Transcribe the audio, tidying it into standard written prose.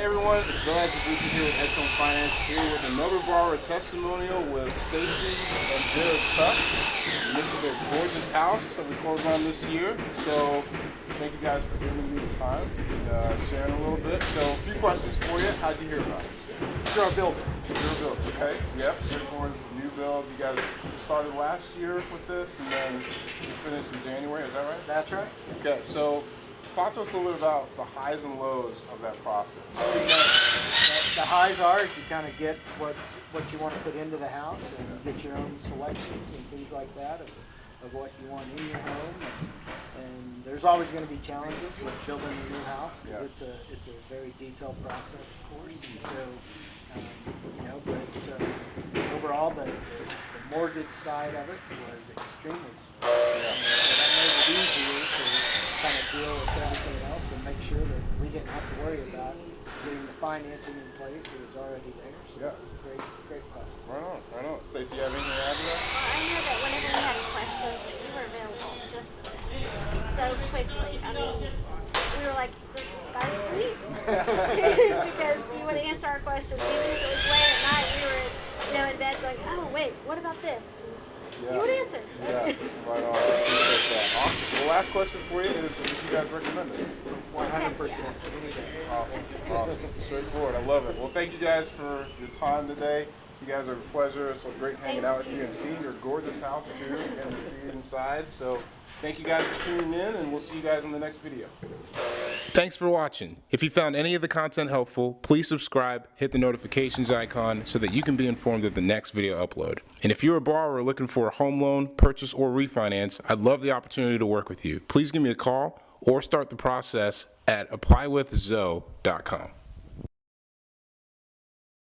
everyone, it's Jerrod Azubuike here with Home Finance, here with another borrower testimonial with Staci and Jerrod Tuck. And this is their gorgeous house that we closed on this year. So thank you guys for giving me the time and sharing a little bit. So a few questions for you. How'd you hear about us? You're a builder. You're a builder, okay? Yep, straightforward. This is a new build. You guys started last year with this and then you finished in January, is that right? That's right. Okay, so talk to us a little bit about the highs and lows of that process. The highs are you kind of get what you want to put into the house and get your own selections and things like that of what you want in your home. And there's always going to be challenges with building a new house because it's a very detailed process, of course. And so, but overall, the mortgage side of it was extremely smooth. So that made it easier to kind of deal with everything else and make sure that we didn't have to worry about getting the financing in place. It was already there. So it was a great process. Right on, right on. Staci, you have anything to add to that? Well, I know that whenever we had questions, that you were available just so quickly. I mean, we were like, this guy's asleep. Because you would answer our questions. Even if it was late at night, we were in bed going, oh, wait, what about this? You would answer. Yeah, right on. I appreciate that. Awesome. The last question for you is, would you guys recommend this? 100%. Awesome. Straightforward. I love it. Well, thank you guys for your time today. You guys are a pleasure. It's so great hanging out with you and seeing your gorgeous house, too, and to see it inside. So thank you guys for tuning in, and we'll see you guys in the next video. Thanks for watching. If you found any of the content helpful, please subscribe, hit the notifications icon so that you can be informed of the next video upload. And if you're a borrower looking for a home loan, purchase, or refinance, I'd love the opportunity to work with you. Please give me a call or start the process at applywithzo.com.